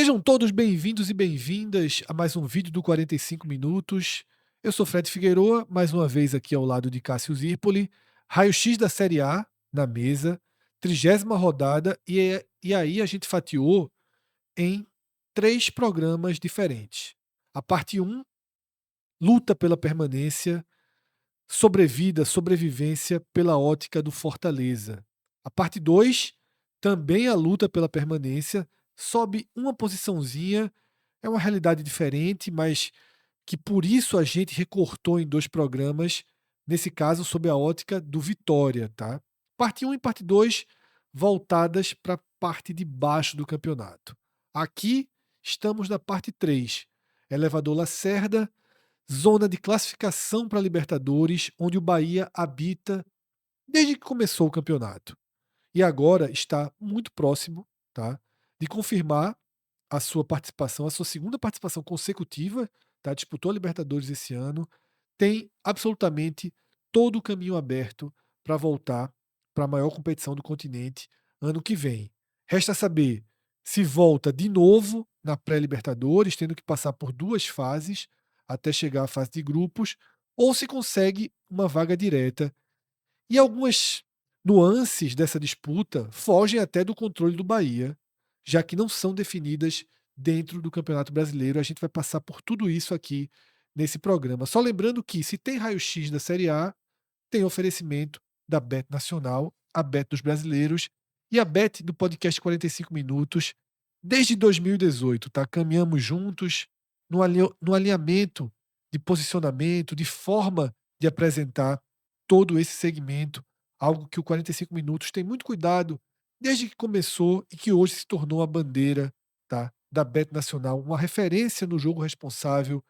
Sejam todos bem-vindos e bem-vindas a mais um vídeo do 45 minutos. Eu sou Fred Figueroa, mais uma vez aqui ao lado de Cássio Zirpoli. Raio-X da Série A na mesa, 30ª rodada, e aí a gente fatiou em 3 programas diferentes. A parte um, luta pela permanência, sobrevida, sobrevivência pela ótica do Fortaleza. A parte 2, também a luta pela permanência, sobe uma posiçãozinha, é uma realidade diferente, mas que por isso a gente recortou em 2 programas, nesse caso sob a ótica do Vitória, tá? Parte um e parte 2 voltadas para a parte de baixo do campeonato. Aqui estamos na parte 3, Elevador Lacerda, zona de classificação para Libertadores, onde o Bahia habita desde que começou o campeonato. E agora está muito próximo, tá, de confirmar a sua participação, a sua segunda participação consecutiva, tá, disputou a Libertadores esse ano, tem absolutamente todo o caminho aberto para voltar para a maior competição do continente ano que vem. Resta saber se volta de novo na pré-Libertadores, tendo que passar por 2 fases até chegar à fase de grupos, ou se consegue uma vaga direta. E algumas nuances dessa disputa fogem até do controle do Bahia, já que não são definidas dentro do Campeonato Brasileiro. A gente vai passar por tudo isso aqui nesse programa. Só lembrando que, se tem raio-x da Série A, tem oferecimento da Bet Nacional, a Bet dos brasileiros e a Bet do podcast 45 minutos desde 2018, tá? Caminhamos juntos no alinhamento de posicionamento, de forma de apresentar todo esse segmento, algo que o 45 minutos tem muito cuidado desde que começou e que hoje se tornou a bandeira, tá, da Bet Nacional, uma referência no jogo responsável,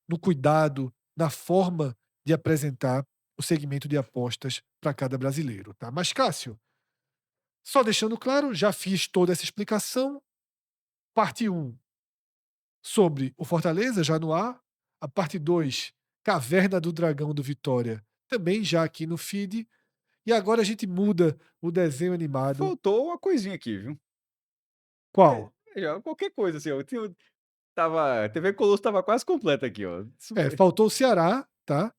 no cuidado, na forma de apresentar o segmento de apostas para cada brasileiro, tá? Mas, Cássio, só deixando claro, já fiz toda essa explicação. Parte um sobre o Fortaleza, já no ar. A parte 2, Caverna do Dragão do Vitória, também já aqui no feed. E agora a gente muda o desenho animado. Faltou uma coisinha aqui, viu. Qual? Veja, qualquer coisa, assim, ó, a TV Colosso estava quase completa aqui, ó. É, faltou o Ceará, tá?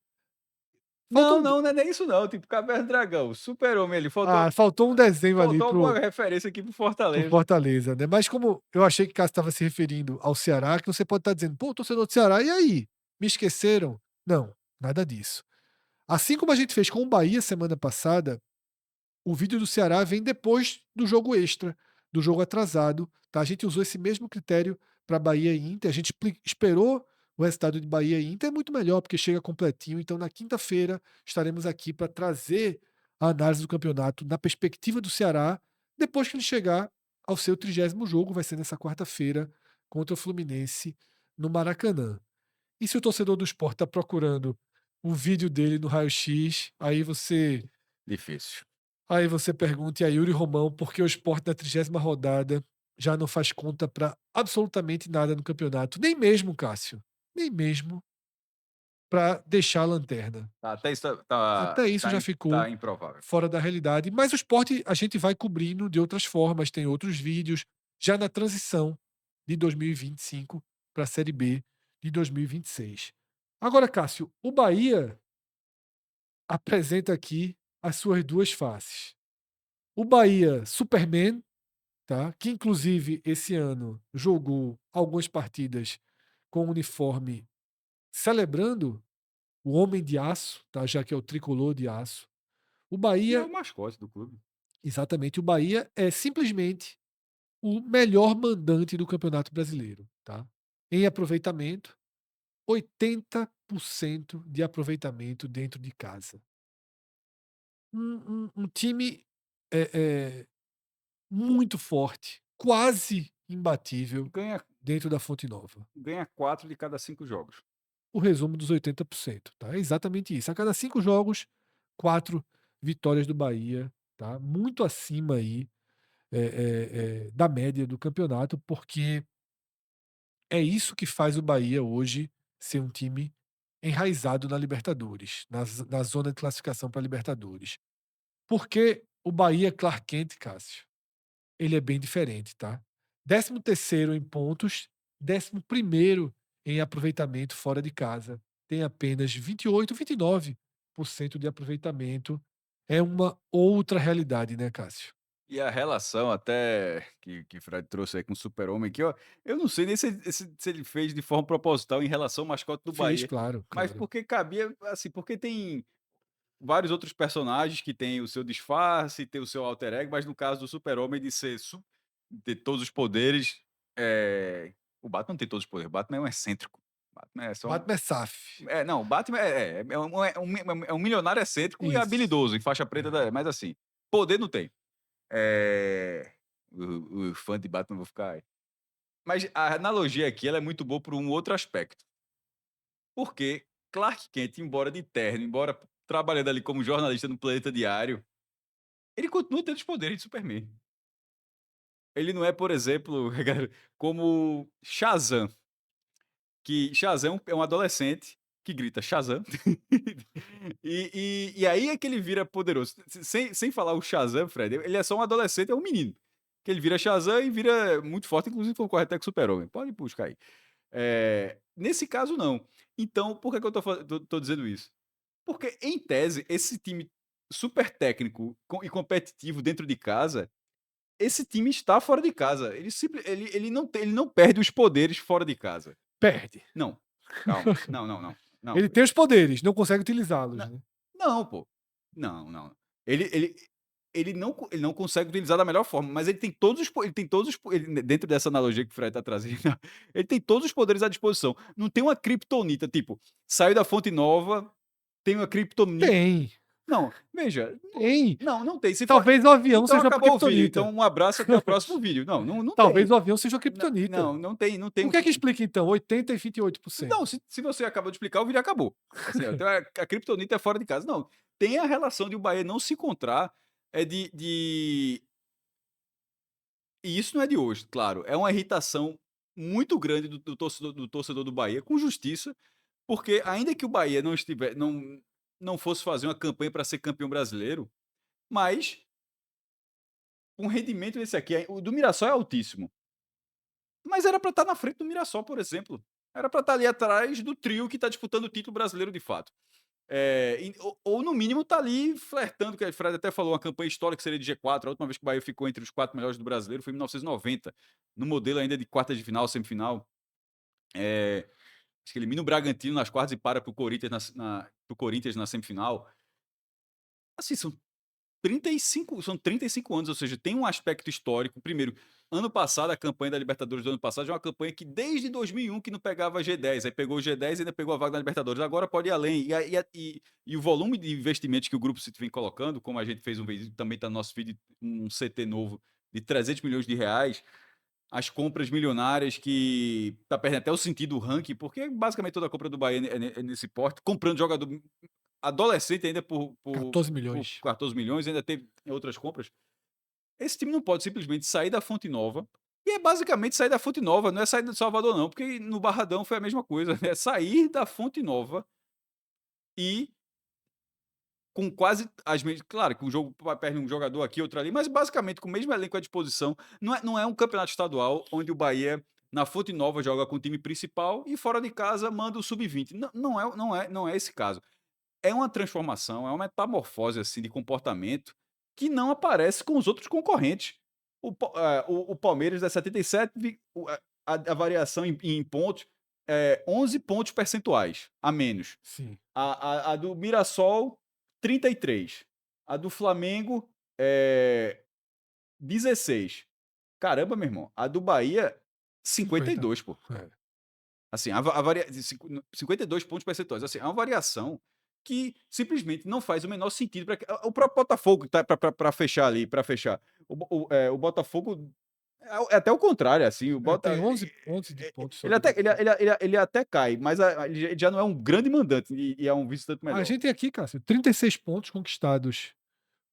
Não, Faltam não, não é nem isso não, tipo, Caverna do Dragão, Super-Homem ali, faltou um desenho ali faltou pro alguma referência aqui para Pro Fortaleza. Fortaleza, né. Mas como eu achei que Cássio estava se referindo ao Ceará, que você pode estar dizendo: "Pô, torcedor do Ceará, e aí? Me esqueceram?". Não, nada disso. Assim como a gente fez com o Bahia semana passada, o vídeo do Ceará vem depois do jogo extra, do jogo atrasado, tá. A gente usou esse mesmo critério para Bahia e Inter, a gente esperou o resultado de Bahia e Inter, é muito melhor, porque chega completinho. Então na quinta-feira estaremos aqui para trazer a análise do campeonato na perspectiva do Ceará, depois que ele chegar ao seu 30º jogo, vai ser nessa quarta-feira contra o Fluminense no Maracanã. E se o torcedor do Sport está procurando o vídeo dele no raio-x, Difícil. aí você pergunte a Yuri Romão por que o Sport na 30ª rodada já não faz conta para absolutamente nada no campeonato, nem mesmo, Cássio, nem mesmo para deixar a lanterna. Até isso tá Até isso tá já im tá ficou improvável. fora da realidade, mas o Sport a gente vai cobrindo de outras formas, tem outros vídeos, já na transição de 2025 para a Série B de 2026. Agora, Cássio, o Bahia apresenta aqui as suas 2 faces. O Bahia Superman, tá, que inclusive esse ano jogou algumas partidas com o uniforme celebrando o Homem de Aço, tá, já que é o tricolor de aço. O E é Bahia o mascote do clube. Exatamente, o Bahia é simplesmente o melhor mandante do Campeonato Brasileiro, tá. Em aproveitamento, 80% de aproveitamento dentro de casa. Um time, eh muito forte, quase imbatível Ganha dentro da Fonte Nova. ganha 4 de cada 5 jogos. O resumo dos 80%, tá? É exatamente isso. A cada 5 jogos, 4 vitórias do Bahia, tá? Muito acima aí, da média do campeonato, porque é isso que faz o Bahia hoje ser um time enraizado na Libertadores, na zona de classificação para Libertadores. Porque o Bahia Clark Kent, Cássio, ele é bem diferente, tá? 13º em pontos, 11º em aproveitamento fora de casa. Tem apenas 28, 29% de aproveitamento. É uma outra realidade, né, Cássio? E a relação até que Fred trouxe aí com o Super-Homem, que eu não sei nem se ele fez de forma proposital em relação ao mascote do Fiz, Bahia, claro, mas claro. porque cabia, assim, porque tem vários outros personagens que têm o seu disfarce, tem o seu alter ego, mas no caso do Super-Homem de ser ter todos os poderes, o Batman não tem todos os poderes, o Batman é um excêntrico. O Batman é só um Batman é SAF. não, o Batman é um milionário excêntrico e Isso. habilidoso, em faixa preta É. da mas assim, poder não tem. Eh, o fã de Batman vão ficar mas a analogia aqui ela é muito boa por um outro aspecto, porque Clark Kent, embora de terno, embora trabalhando ali como jornalista no Planeta Diário, ele continua tendo os poderes de Superman. Ele não é, por exemplo, como Shazam, que Shazam é um adolescente que grita Shazam, e aí é que ele vira poderoso. Sem falar o Shazam, Fred, ele é só um adolescente, é um menino, que ele vira Shazam e vira muito forte, inclusive concorre até com o Super-Homem. Pode buscar aí. Nesse caso, não. Então, por que que eu tô dizendo isso? Porque, em tese, esse time super técnico e competitivo dentro de casa, esse time está fora de casa. Ele não perde os poderes fora de casa. Perde. Não, calma. Não, não, não. Não, Ele tem os poderes, não consegue utilizá-los, na né? não, pô. Não, não. Ele ele ele não consegue utilizar da melhor forma, mas ele tem todos os po ele dentro dessa analogia que o Fred tá trazendo, ele tem todos os poderes à disposição. Não tem uma criptonita, tipo, saiu da fonte nova, tem uma criptonita. Tem, Não, veja, tem. não tem. Se for Talvez o avião então seja uma acabou o vídeo, criptonita. então um abraço até o próximo vídeo. Não Talvez tem. o avião seja uma Não criptonita. não tem O que é que explica então 80 e 28%? Não, se você acabou de explicar, o vídeo acabou. Assim, ó, então a criptonita é fora de casa. Não, tem a relação de o Bahia não se encontrar, é e isso não é de hoje, claro, é uma irritação muito grande do torcedor do Bahia, com justiça, porque ainda que o Bahia não fosse fazer uma campanha para ser campeão brasileiro, mas um rendimento desse aqui, o do Mirassol é altíssimo. Mas era para estar na frente do Mirassol, por exemplo. Era para estar ali atrás do trio que está disputando o título brasileiro de fato. Ou no mínimo tá ali flertando, que a Fred até falou, uma campanha histórica que seria de G4. A última vez que o Bahia ficou entre os 4 melhores do brasileiro foi em 1990, no modelo ainda de quartas de final, semifinal. Acho que elimina o Bragantino nas quartas e para pro Corinthians na semifinal. Assim, são 35 anos, ou seja, tem um aspecto histórico. Primeiro, ano passado, a campanha da Libertadores do ano passado é uma campanha que desde 2001 que não pegava G10, aí pegou o G10 e ainda pegou a vaga da Libertadores, agora pode ir além. E o volume de investimentos que o Grupo City vem colocando, como a gente fez um vídeo, também está no nosso vídeo, um CT novo de 300 milhões de reais, as compras milionárias que tá perdendo até o sentido do ranking, porque basicamente toda a compra do Bahia é nesse porte, comprando jogador adolescente ainda por 14 por milhões. 14 milhões, ainda teve outras compras. Esse time não pode simplesmente sair da Fonte Nova, e é basicamente sair da Fonte Nova, não é sair do Salvador não, porque no Barradão foi a mesma coisa, é sair da Fonte Nova e com quase as mesmas, claro que um jogo perde um jogador aqui, outro ali, mas basicamente com o mesmo elenco à disposição. Não é um campeonato estadual onde o Bahia na Fonte Nova joga com o time principal e fora de casa manda o sub-20. Não é esse caso. É uma transformação, é uma metamorfose, assim, de comportamento que não aparece com os outros concorrentes. O Palmeiras é 77, a variação em pontos é 11 pontos percentuais a menos. Sim. A do Mirassol, 33. A do Flamengo, 16. Caramba, meu irmão, a do Bahia, 50. 52, pô. É. Assim, 52 pontos percentuais, assim, é uma variação que simplesmente não faz o menor sentido para o próprio Botafogo tá para fechar ali, para fechar. O Botafogo é até o contrário, assim, Tem 11 de pontos só ele do até Botafogo. ele até cai, mas ele já não é um grande mandante e é um visitante A melhor. gente tem aqui, Cássio, 36 pontos conquistados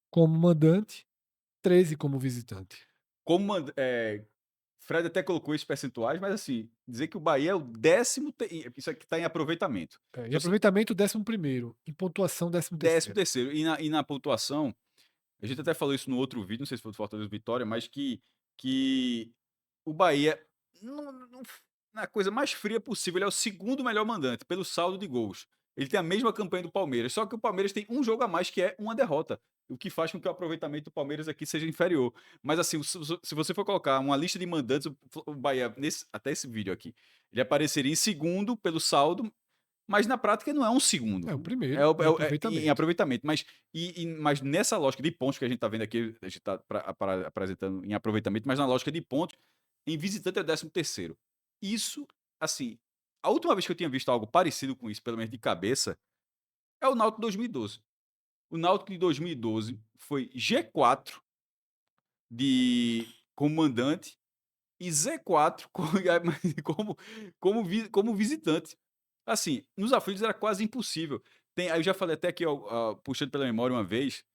como mandante, 13 como visitante. Como Fred até colocou esses percentuais, mas assim, dizer que o Bahia é o décimo, isso aqui está em aproveitamento. Em aproveitamento, 11º. Em pontuação, Décimo 13º. terceiro. E na pontuação, a gente até falou isso no outro vídeo, não sei se foi do Fortaleza ou Vitória, mas que o Bahia, na coisa mais fria possível, ele é o segundo melhor mandante, pelo saldo de gols. Ele tem a mesma campanha do Palmeiras, só que o Palmeiras tem um jogo a mais, que é uma derrota, o que faz com que o aproveitamento do Palmeiras aqui seja inferior. Mas assim, se você for colocar uma lista de mandantes, o Bahia, até esse vídeo aqui, ele apareceria em segundo pelo saldo, mas na prática não é um segundo. É o primeiro É, em em aproveitamento. aproveitamento. Mas nessa lógica de pontos que a gente está vendo aqui, a gente está apresentando em aproveitamento, mas na lógica de pontos, em visitante é o 13º. Isso, assim, a última vez que eu tinha visto algo parecido com isso, pelo menos de cabeça, é o Náutico 2012. O Náutico de 2012 foi G4 como mandante e Z4 como visitante. Assim, nos aflitos era quase impossível. Aí eu já falei até aqui, ó, puxando pela memória uma vez,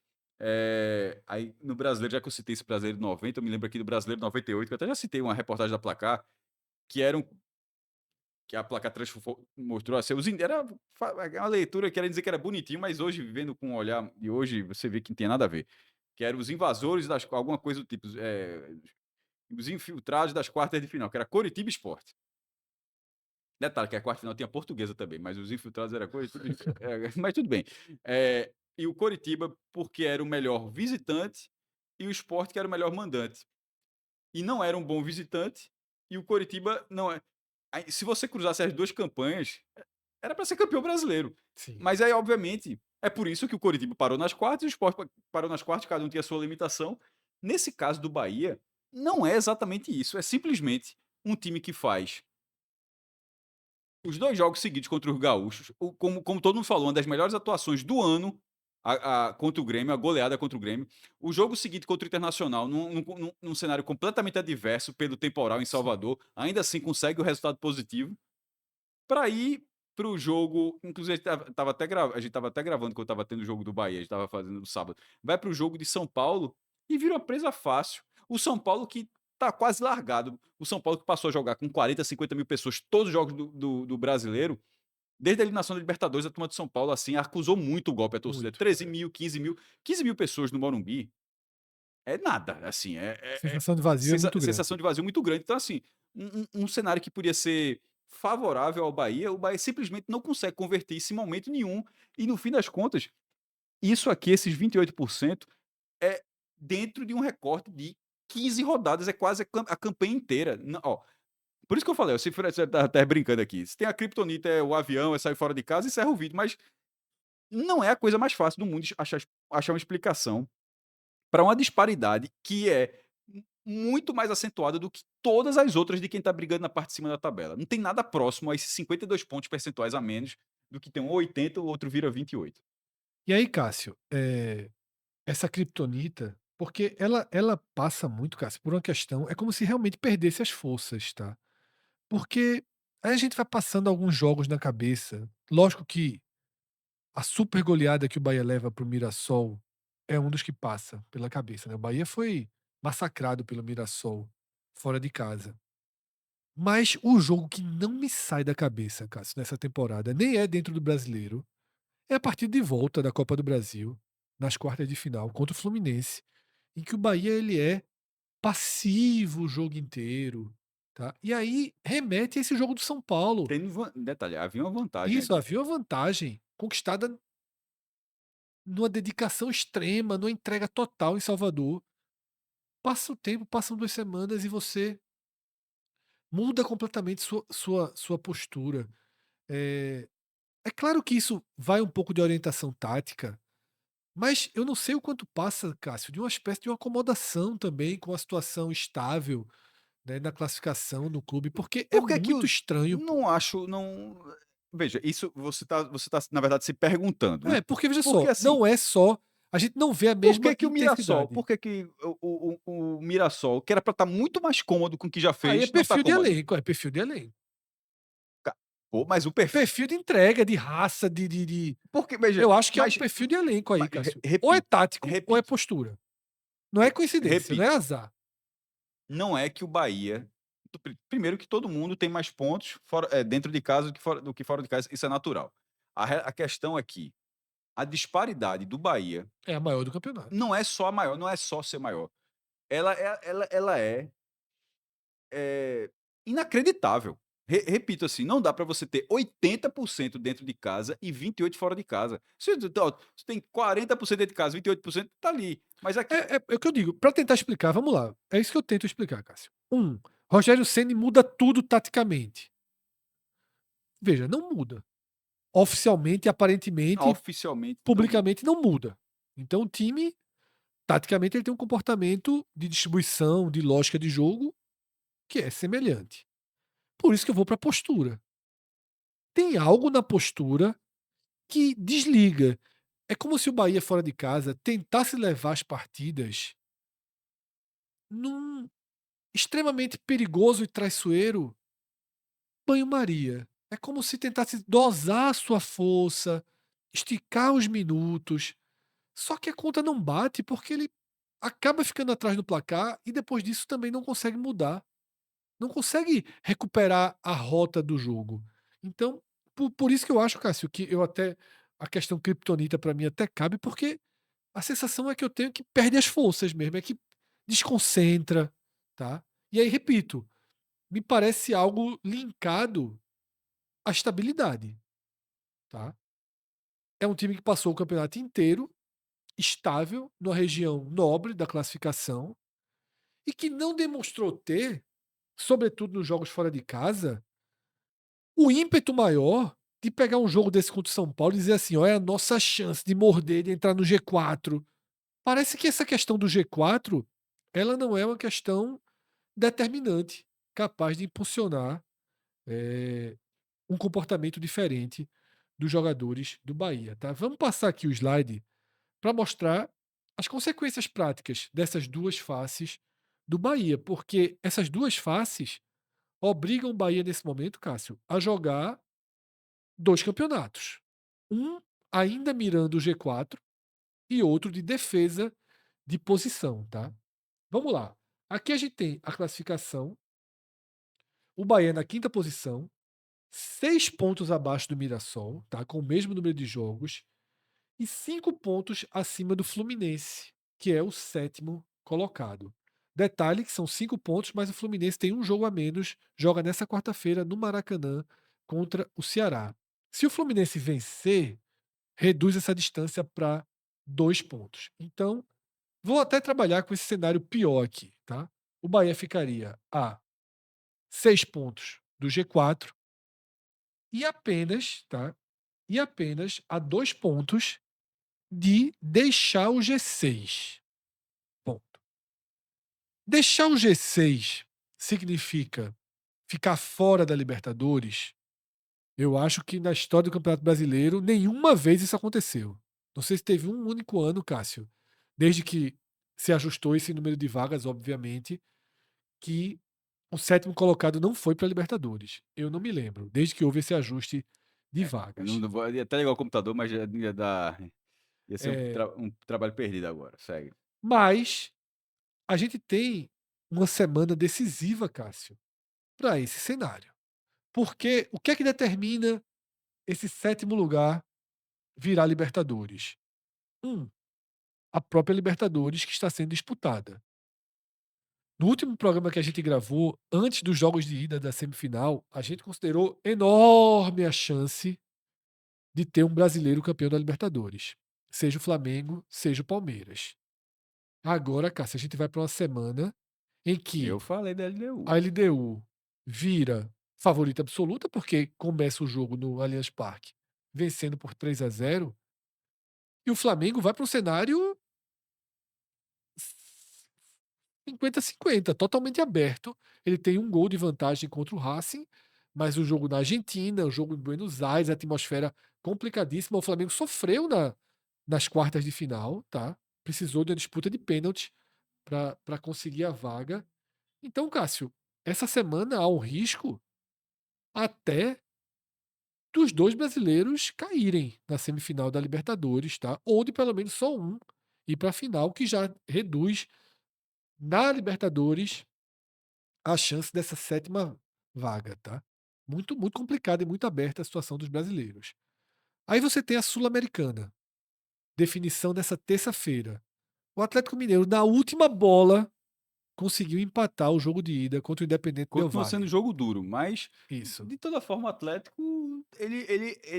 aí no brasileiro, já que eu citei esse brasileiro de 90, eu me lembro aqui do brasileiro de 98, que eu até já citei uma reportagem da Placar, que era que a Placar mostrou assim, era uma leitura que era dizer que era bonitinho, mas hoje, vivendo com o olhar de hoje, você vê que não tinha nada a ver. Que eram os invasores alguma coisa do tipo, os infiltrados das quartas de final, que era Coritiba e Sport. Detalhe que a quarta final tinha Portuguesa também, mas os infiltrados era Coritiba mas tudo bem. E o Coritiba, porque era o melhor visitante, e o Sport, que era o melhor mandante. E não era um bom visitante, e o Coritiba não é. Aí, se você cruzasse as duas campanhas, era para ser campeão brasileiro. Sim. Mas aí, obviamente, é por isso que o Coritiba parou nas quartas e o Sport parou nas quartas, cada um tinha a sua limitação. Nesse caso do Bahia, não é exatamente isso. É simplesmente um time que faz os 2 jogos seguidos contra os gaúchos, como todo mundo falou, uma das melhores atuações do ano, contra o Grêmio, a goleada contra o Grêmio. O jogo seguinte contra o Internacional, num cenário completamente adverso pelo temporal em Sim. Salvador, ainda assim consegue o resultado positivo. Para ir para o jogo, inclusive a gente estava até gravando quando estava tendo o jogo do Bahia, a gente estava fazendo no sábado. Vai para o jogo de São Paulo e vira uma presa fácil. O São Paulo que tá quase largado. O São Paulo que passou a jogar com 40, 50 mil pessoas todos os jogos do brasileiro, desde a eliminação da Libertadores, a turma de São Paulo, assim, acusou muito o golpe à torcida. Muito. 13 mil, 15 mil, 15 mil pessoas no Morumbi é nada, assim, Sensação de vazio é muito sensação grande. de vazio muito grande. Então, assim, um cenário que podia ser favorável ao Bahia, o Bahia simplesmente não consegue converter isso em momento nenhum. E no fim das contas, isso aqui, esses 28%, é dentro de um recorte de 15 rodadas, é quase a campanha inteira. Ó, por isso que eu falei, você tá até brincando aqui. Se tem a criptonita, é o avião, é sair fora de casa, encerra o vídeo, mas não é a coisa mais fácil do mundo achar uma explicação para uma disparidade que é muito mais acentuada do que todas as outras de quem está brigando na parte de cima da tabela. Não tem nada próximo a esses 52 pontos percentuais a menos do que tem um 80, o outro vira 28. E aí, Cássio, essa criptonita, porque ela passa muito, Cássio, por uma questão, é como se realmente perdesse as forças, tá? Porque aí a gente vai passando alguns jogos na cabeça. Lógico que a super goleada que o Bahia leva para o Mirassol é um dos que passa pela cabeça, né? O Bahia foi massacrado pelo Mirassol fora de casa. Mas o jogo que não me sai da cabeça, Cássio, nessa temporada, nem é dentro do Brasileiro, é a partida de volta da Copa do Brasil, nas quartas de final, contra o Fluminense, em que o Bahia ele é passivo o jogo inteiro, tá? E aí remete a esse jogo do São Paulo. Detalhe, havia uma vantagem Isso, ali. havia uma vantagem conquistada numa dedicação extrema, numa entrega total em Salvador. Passa o tempo, passam 2 semanas e você muda completamente sua postura. Eh, é claro que isso vai um pouco de orientação tática, mas eu não sei o quanto passa, Cássio, de uma espécie de uma acomodação também com a situação estável, né, na classificação no clube, porque é Por que que muito o estranho, pô. não acho, não veja, isso você tá, na verdade, se perguntando, né. É, porque veja Porque só, assim, não é só a gente não vê a por mesma que que o Mirassol, intensidade. por que que o Mirassol, que era para estar muito mais cômodo com o que já Aí é fez, não está perfil de cômodo? elenco, é perfil de elenco. Ca Pô, mas o É perfil, perfil de entrega, de raça, de porque veja, eu acho que é um mas perfil de elenco aí, Cássio. Ou é repito, tático ou é repito, postura. Não é coincidência, não é repito, azar. não é que o Bahia, primeiro que todo mundo tem mais pontos fora, dentro de casa do que fora de casa, isso é natural. A questão aqui, a disparidade do Bahia É a maior do campeonato. não é só a maior, não é só ser maior. Ela é é inacreditável. Repito assim, não dá para você ter 80% dentro de casa e 28% fora de casa. Você tem 40% dentro de casa, 28% tá ali. Mas aqui É o que eu digo, para tentar explicar, vamos lá. É isso que eu tento explicar, Cássio. Rogério Ceni muda tudo taticamente. Veja, não muda. Oficialmente, aparentemente, oficialmente não muda. publicamente não muda. Então o time, taticamente, ele tem um comportamento de distribuição, de lógica de jogo que é semelhante. Por isso que eu vou para a postura. Tem algo na postura que desliga. É como se o Bahia fora de casa tentasse levar as partidas num extremamente perigoso e traiçoeiro banho-maria. É como se tentasse dosar a sua força, esticar os minutos. Só que a conta não bate porque ele acaba ficando atrás do placar e depois disso também não consegue mudar. Não consegue recuperar a rota do jogo. Então, por isso que eu acho, Cássio, que eu até. A questão criptonita para mim até cabe, porque a sensação é que eu tenho que perde as forças mesmo, é que desconcentra, tá? E aí, repito, me parece algo linkado à estabilidade, tá? É um time que passou o campeonato inteiro estável, numa região nobre da classificação, e que não demonstrou ter, sobretudo nos jogos fora de casa, o ímpeto maior de pegar um jogo desse contra o São Paulo e dizer assim: ó, é a nossa chance de morder, de entrar no G4. Parece que essa questão do G4 ela não é uma questão determinante, capaz de impulsionar um comportamento diferente dos jogadores do Bahia. Tá? Vamos passar aqui o slide para mostrar as consequências práticas dessas duas faces do Bahia, porque essas duas faces obrigam o Bahia, nesse momento, Cássio, a jogar dois campeonatos. Um ainda mirando o G4 e outro de defesa de posição. Tá? Vamos lá. Aqui a gente tem a classificação. O Bahia na quinta posição, 6 pontos abaixo do Mirassol, tá? Com o mesmo número de jogos, e 5 pontos acima do Fluminense, que é o sétimo colocado. Detalhe que são 5 pontos, mas o Fluminense tem um jogo a menos, joga nessa quarta-feira no Maracanã contra o Ceará. Se o Fluminense vencer, reduz essa distância para 2 pontos. Então, vou até trabalhar com esse cenário pior aqui, tá? O Bahia ficaria a 6 pontos do G4 e apenas, tá? E apenas a 2 pontos de deixar o G6. Ponto. Deixar o G6 significa ficar fora da Libertadores. Eu acho que na história do Campeonato Brasileiro nenhuma vez isso aconteceu. Não sei se teve um único ano, Cássio, desde que se ajustou esse número de vagas, obviamente, que o sétimo colocado não foi para a Libertadores. Eu não me lembro, desde que houve esse ajuste de Eu vagas. não vou ia até ligar o computador, mas ia ser É, um trabalho perdido agora, segue. mas a gente tem uma semana decisiva, Cássio, para esse cenário. Porque o que é que determina esse sétimo lugar virar Libertadores? A própria Libertadores que está sendo disputada. No último programa que a gente gravou, antes dos jogos de ida da semifinal, a gente considerou enorme a chance de ter um brasileiro campeão da Libertadores. Seja o Flamengo, seja o Palmeiras. Agora, Cássio, a gente vai para uma semana em Eu que falei da LDU. a LDU vira favorita absoluta, porque começa o jogo no Allianz Parque vencendo por 3-0, e o Flamengo vai para um cenário 50-50, totalmente aberto. Ele tem um gol de vantagem contra o Racing, mas o jogo na Argentina, o jogo em Buenos Aires, a atmosfera complicadíssima. O Flamengo sofreu nas quartas de final, tá? Precisou de uma disputa de pênalti para conseguir a vaga. Então, Cássio, essa semana há um risco até dos dois brasileiros caírem na semifinal da Libertadores, tá? Ou de pelo menos só um ir para a final, que já reduz na Libertadores a chance dessa sétima vaga, tá? Muito, muito complicada e muito aberta a situação dos brasileiros. Aí você tem a Sul-Americana, definição nessa terça-feira. O Atlético Mineiro, na última bola, conseguiu empatar o jogo de ida contra o Independente Del Continua sendo Valle. jogo duro, mas Isso. de toda forma o Atlético,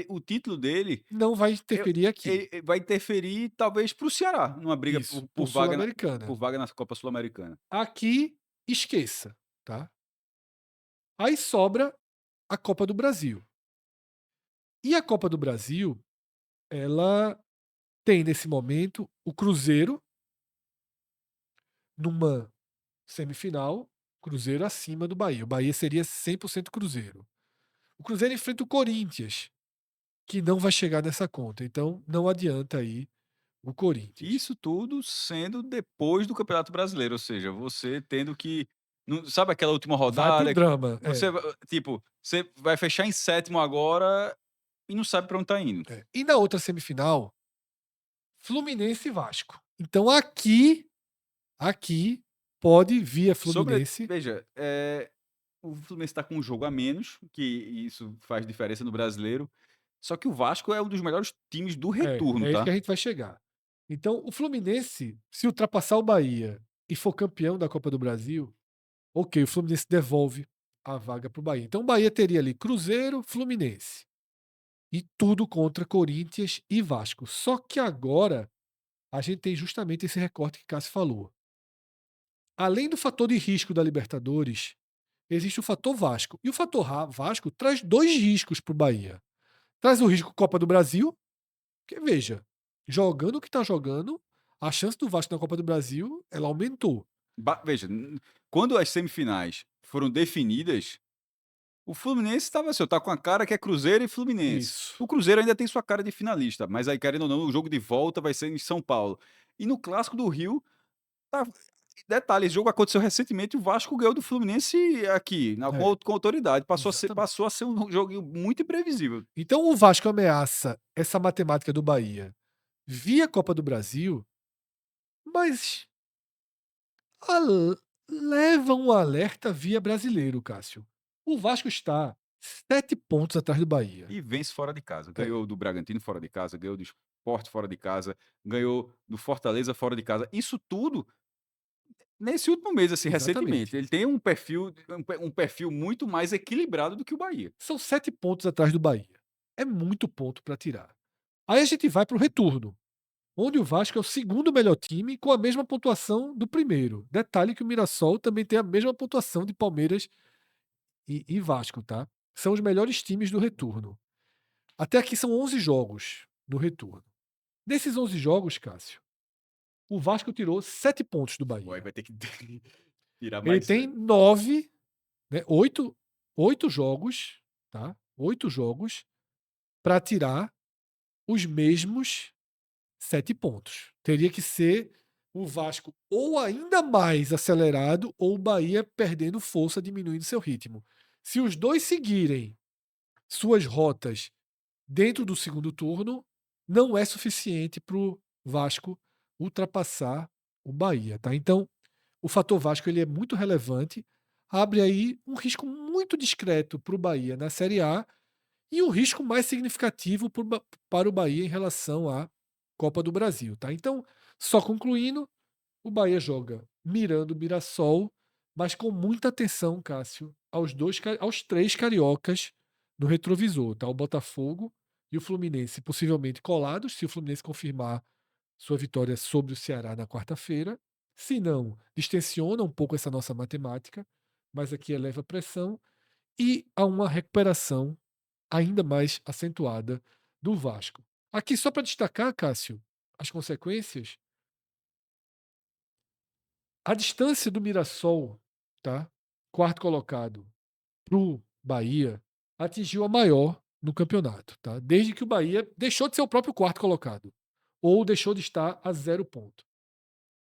o título dele, Não vai eu interferir aqui. ele vai interferir talvez para o Ceará, numa briga Isso, por por por Sul-Americana. vaga na Copa Sul-Americana. Aqui, esqueça, tá? Aí sobra a Copa do Brasil. E a Copa do Brasil, ela tem nesse momento o Cruzeiro numa semifinal, Cruzeiro acima do Bahia. O Bahia seria 100% Cruzeiro. O Cruzeiro enfrenta o Corinthians, que não vai chegar nessa conta. Então, não adianta aí o Corinthians. Isso tudo sendo depois do Campeonato Brasileiro, ou seja, você tendo que sabe aquela última Vai pro rodada que drama. você tipo, você vai fechar em sétimo agora e não sabe para onde tá indo. E na outra semifinal, Fluminense e Vasco. Então aqui pode via Fluminense. Veja, o Fluminense está com um jogo a menos, que isso faz diferença no Brasileiro, só que o Vasco é um dos melhores times do retorno, É isso que tá. a gente vai chegar. Então, o Fluminense, se ultrapassar o Bahia e for campeão da Copa do Brasil, ok, o Fluminense devolve a vaga para o Bahia. Então, o Bahia teria ali Cruzeiro, Fluminense. E tudo contra Corinthians e Vasco. Só que agora a gente tem justamente esse recorte que Cássio falou. Além do fator de risco da Libertadores, existe o fator Vasco. E o fator Vasco traz dois riscos para o Bahia. Traz o risco Copa do Brasil, que veja, jogando o que está jogando, a chance do Vasco na Copa do Brasil ela aumentou. Veja, quando as semifinais foram definidas, o Fluminense estava assim, tá com a cara que é Cruzeiro e Fluminense. Isso. O Cruzeiro ainda tem sua cara de finalista, mas aí, querendo ou não, o jogo de volta vai ser em São Paulo. E no Clássico do Rio, tá, detalhe, esse jogo aconteceu recentemente, o Vasco ganhou do Fluminense aqui, É, com autoridade. exatamente. Passou a ser um jogo muito imprevisível. Então o Vasco ameaça essa matemática do Bahia via Copa do Brasil, mas al- leva um alerta via brasileiro, Cássio. O Vasco está 7 pontos atrás do Bahia. E vence fora de casa. É, Ganhou do Bragantino fora de casa, ganhou do Sport fora de casa, ganhou do Fortaleza fora de casa. Isso tudo nesse último mês, assim, recentemente. exatamente. Ele tem um perfil muito mais equilibrado do que o Bahia. São 7 pontos atrás do Bahia. É muito ponto para tirar. Aí a gente vai para o retorno, onde o Vasco é o segundo melhor time com a mesma pontuação do primeiro. Detalhe que o Mirassol também tem a mesma pontuação de Palmeiras e Vasco, tá? São os melhores times do retorno. Até aqui são 11 jogos no retorno. Desses 11 jogos, Cássio, o Vasco tirou 7 pontos do Pô, aí Bahia. vai ter que tirar Ele mais tem 7. 9, né, 8 jogos, tá? 8 jogos para tirar os mesmos 7 pontos. Teria que ser o Vasco ou ainda mais acelerado ou o Bahia perdendo força, diminuindo seu ritmo. Se os dois seguirem suas rotas dentro do segundo turno, não é suficiente para o Vasco ultrapassar o Bahia, tá? Então, o fator Vasco ele é muito relevante, abre aí um risco muito discreto para o Bahia na Série A e um risco mais significativo para o Bahia em relação à Copa do Brasil, tá? Então, só concluindo, o Bahia joga mirando o Mirassol, mas com muita atenção, Cássio, aos três cariocas no retrovisor, tá? O Botafogo e o Fluminense possivelmente colados, se o Fluminense confirmar sua vitória sobre o Ceará na quarta-feira. Se não, distensiona um pouco essa nossa matemática, mas aqui eleva a pressão e há uma recuperação ainda mais acentuada do Vasco. Aqui, só para destacar, Cássio, as consequências, a distância do Mirassol, tá? Quarto colocado, para o Bahia, atingiu a maior no campeonato, tá? Desde que o Bahia deixou de ser o próprio quarto colocado, ou deixou de estar a 0 ponto.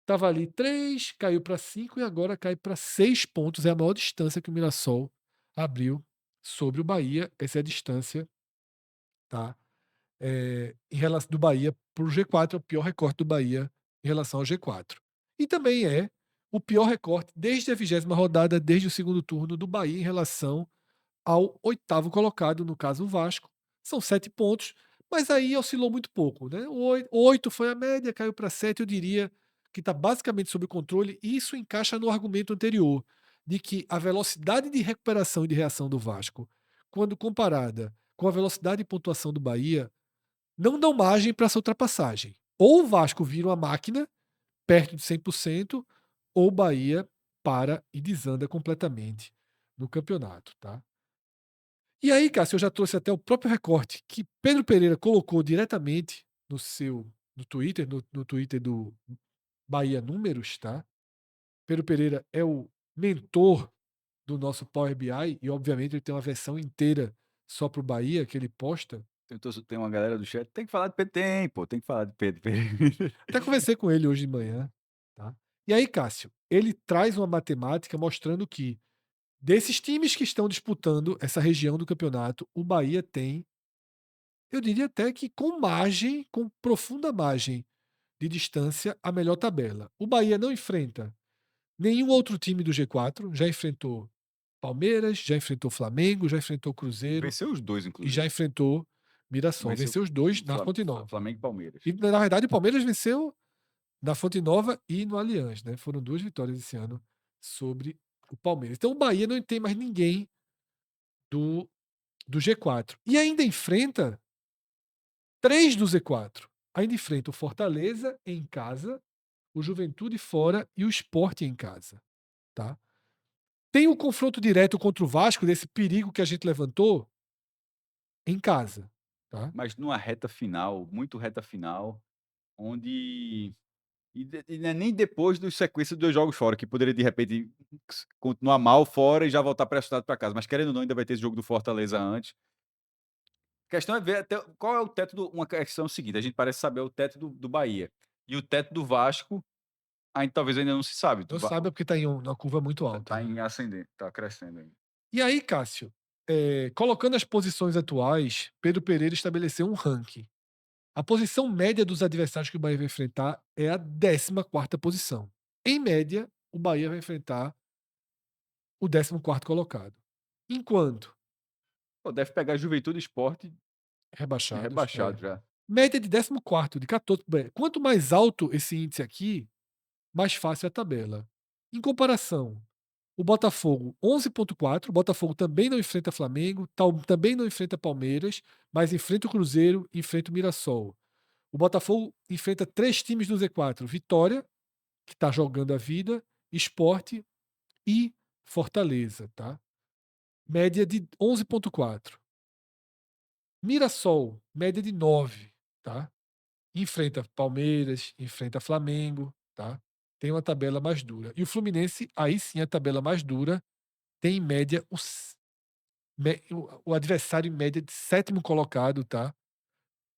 Estava ali 3, caiu para 5 e agora cai para 6 pontos. É a maior distância que o Mirassol abriu sobre o Bahia. Essa é a distância, tá? Em relação do Bahia para o G4, é o pior recorte do Bahia em relação ao G4. E também é o pior recorte desde a 20ª rodada, desde o segundo turno do Bahia em relação ao oitavo colocado, no caso o Vasco. São 7 pontos, mas aí oscilou muito pouco. Né? 8 foi a média, caiu para 7, eu diria que está basicamente sob controle, e isso encaixa no argumento anterior, de que a velocidade de recuperação e de reação do Vasco, quando comparada com a velocidade de pontuação do Bahia, não dão margem para essa ultrapassagem. Ou o Vasco vira uma máquina, perto de 100%, ou o Bahia para e desanda completamente no campeonato, tá? E aí, Cássio, eu já trouxe até o próprio recorte que Pedro Pereira colocou diretamente no Twitter, no Twitter do Bahia Números, tá? Pedro Pereira é o mentor do nosso Power BI e, obviamente, ele tem uma versão inteira só para o Bahia que ele posta. Tem uma galera do chat, tem que falar de Pedro, tem, pô, tem que falar de Pedro. Até conversei com ele hoje de manhã, tá? E aí, Cássio, ele traz uma matemática mostrando que desses times que estão disputando essa região do campeonato, o Bahia tem, eu diria até que com margem, com profunda margem de distância, a melhor tabela. O Bahia não enfrenta nenhum outro time do G4, já enfrentou Palmeiras, já enfrentou Flamengo, já enfrentou Cruzeiro Venceu os dois, e já inclusive. enfrentou Mirassol. Venceu Venceu os dois na Fla Fonte Nova. Flamengo e Palmeiras. E, na verdade, o Palmeiras venceu na Fonte Nova e no Allianz, né? Foram 2 vitórias esse ano sobre o Palmeiras. Então o Bahia não tem mais ninguém do, do G4. E ainda enfrenta 3 do Z4. Ainda enfrenta o Fortaleza em casa, o Juventude fora e o Sport em casa, tá? Tem o confronto direto contra o Vasco, desse perigo que a gente levantou, em casa, tá? Mas numa reta final, muito reta final, onde e não é nem depois dos sequência dos 2 jogos fora, que poderia de repente continuar mal fora e já voltar pressionado para casa, mas querendo ou não ainda vai ter esse jogo do Fortaleza antes. A questão é ver até qual é o teto do uma questão é o seguinte, a gente parece saber o teto do Bahia, e o teto do Vasco, ainda talvez ainda não se sabe, do Não Va sabe porque está em uma curva muito alta, tá né? em ascendente, tá crescendo ainda. E aí, Cássio, colocando as posições atuais, Pedro Pereira estabeleceu um ranking. A posição média dos adversários que o Bahia vai enfrentar é a 14ª posição. Em média, o Bahia vai enfrentar o 14º colocado. Enquanto Pô, deve pegar Juventude e Sport rebaixados, rebaixado já. média de 14º, de 14. Quanto mais alto esse índice aqui, mais fácil é a tabela. Em comparação, o Botafogo 11,4. O Botafogo também não enfrenta Flamengo, também não enfrenta Palmeiras, mas enfrenta o Cruzeiro e enfrenta o Mirassol. O Botafogo enfrenta 3 times do Z4: Vitória, que está jogando a vida, Sport e Fortaleza, tá? Média de 11,4. Mirassol, média de 9, tá? Enfrenta Palmeiras, enfrenta Flamengo, tá? Tem uma tabela mais dura. E o Fluminense, aí sim a tabela mais dura, tem em média o adversário em média de 7º colocado, tá?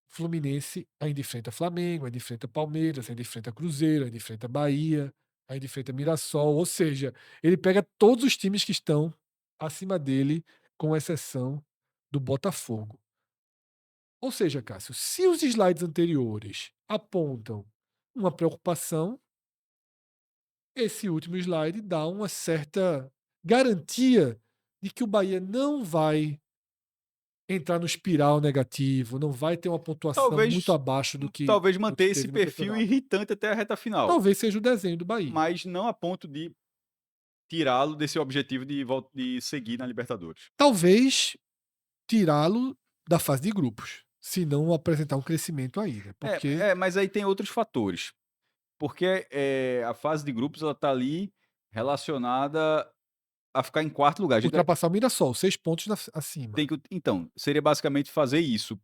Fluminense ainda enfrenta Flamengo, ainda enfrenta Palmeiras, ainda enfrenta Cruzeiro, ainda enfrenta Bahia, ainda enfrenta Mirassol. Ou seja, ele pega todos os times que estão acima dele, com exceção do Botafogo. Ou seja, Cássio, se os slides anteriores apontam uma preocupação, esse último slide dá uma certa garantia de que o Bahia não vai entrar no espiral negativo, não vai ter uma pontuação muito Talvez abaixo talvez do que manter esse teve no perfil campeonato. irritante até a reta final, Talvez seja o desenho do Bahia. mas não a ponto de tirá-lo desse objetivo de seguir na Libertadores. Talvez tirá-lo da fase de grupos, se não apresentar um crescimento aí, né? Porque Mas aí tem outros fatores, porque, a fase de grupos ela tá ali relacionada a ficar em quarto lugar, a gente ultrapassar o Mirassol, 6 pontos acima. tem que então, seria basicamente fazer isso,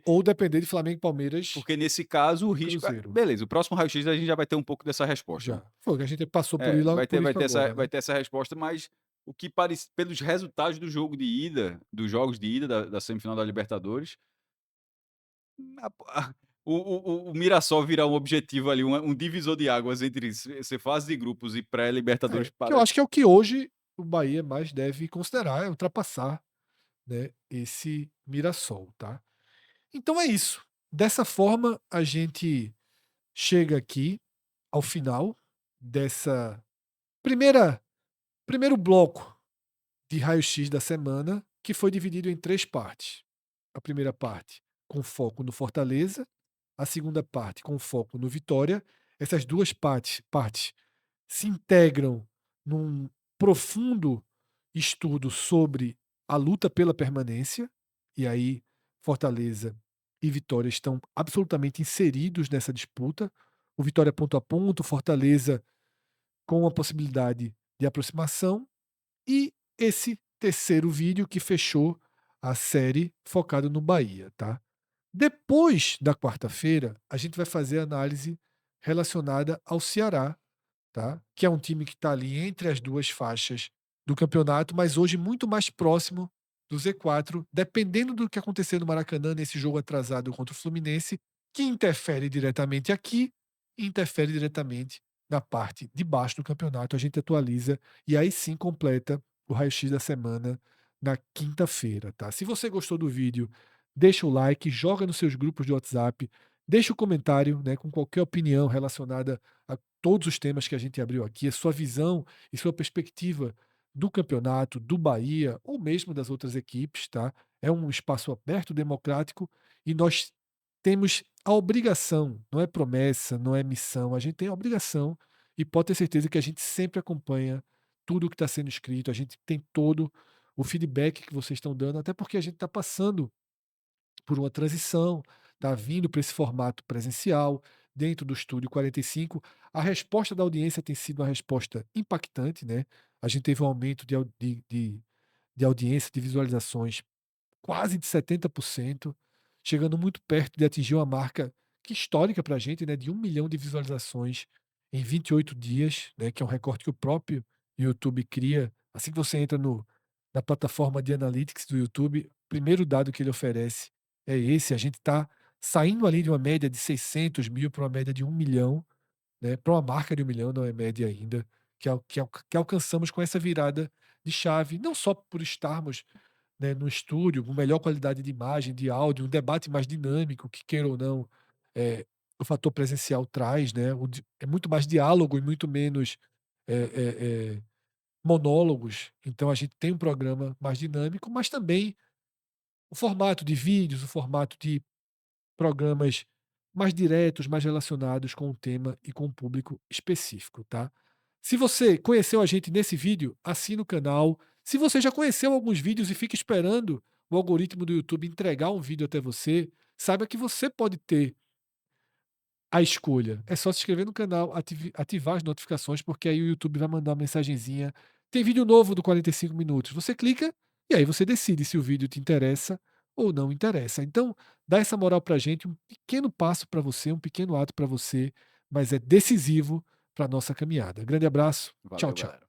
Ou depender de Flamengo, Palmeiras porque nesse caso o e risco Cruzeiro. beleza, o próximo raio-x a gente já vai ter um pouco dessa resposta, né. Já. Foi que a gente passou por, ir lá, por Vai isso ter essa agora, vai né? ter essa resposta, mas o que parece pelos resultados do jogo de ida, dos jogos de ida da semifinal da Libertadores, a o Mirassol virar um objetivo ali, um divisor de águas entre ser fase de grupos e pré-Libertadores Que eu para acho que é o que hoje o Bahia mais deve considerar, é ultrapassar, né, esse Mirassol, tá? Então é isso. Dessa forma, a gente chega aqui ao final dessa primeira primeiro bloco de raio-x da semana, que foi dividido em 3 partes. A primeira parte com foco no Fortaleza, a segunda parte com foco no Vitória essas duas partes se integram num profundo estudo sobre a luta pela permanência, e aí Fortaleza e Vitória estão absolutamente inseridos nessa disputa. O Vitória ponto a ponto, Fortaleza com a possibilidade de aproximação, e esse terceiro vídeo que fechou a série focado no Bahia, tá? Depois da quarta-feira, a gente vai fazer análise relacionada ao Ceará, tá? Que é um time que está ali entre as duas faixas do campeonato, mas hoje muito mais próximo do Z4, dependendo do que acontecer no Maracanã nesse jogo atrasado contra o Fluminense, que interfere diretamente aqui e interfere diretamente na parte de baixo do campeonato. A gente atualiza e aí sim completa o raio-x da semana na quinta-feira, tá? Se você gostou do vídeo, deixa o like, joga nos seus grupos de WhatsApp, deixa o comentário, né, com qualquer opinião relacionada a todos os temas que a gente abriu aqui, a sua visão e sua perspectiva do campeonato, do Bahia ou mesmo das outras equipes, tá? É um espaço aberto, democrático, e nós temos a obrigação, não é promessa, não é missão, a gente tem a obrigação e pode ter certeza que a gente sempre acompanha tudo o que está sendo escrito, a gente tem todo o feedback que vocês estão dando, até porque a gente está passando por uma transição, está vindo para esse formato presencial, dentro do Estúdio 45. A resposta da audiência tem sido uma resposta impactante, né? A gente teve um aumento de audiência, de visualizações quase de 70%, chegando muito perto de atingir uma marca que histórica para a gente, né, de 1 milhão de visualizações em 28 dias, né, que é um recorde que o próprio YouTube cria. Assim que você entra na plataforma de analytics do YouTube, o primeiro dado que ele oferece é esse. A gente está saindo ali de uma média de 600 mil para uma média de 1 milhão, né, para uma marca de 1 milhão, não é média ainda, que alcançamos com essa virada de chave, não só por estarmos, né, no estúdio, com melhor qualidade de imagem, de áudio, um debate mais dinâmico, que queira ou não, o fator presencial traz, né, é muito mais diálogo e muito menos eh eh monólogos. Então a gente tem um programa mais dinâmico, mas também o formato de vídeos, o formato de programas mais diretos, mais relacionados com o tema e com o público específico, tá? Se você conheceu a gente nesse vídeo, assina o canal. Se você já conheceu alguns vídeos e fica esperando o algoritmo do YouTube entregar um vídeo até você, saiba que você pode ter a escolha. É só se inscrever no canal, ativar as notificações, porque aí o YouTube vai mandar uma mensagenzinha. Tem vídeo novo do 45 minutos. Você clica e aí você decide se o vídeo te interessa ou não interessa. Então, dá essa moral pra gente, um pequeno passo para você, um pequeno ato para você, mas é decisivo para nossa caminhada. Grande abraço. Tchau, Valeu, tchau. galera.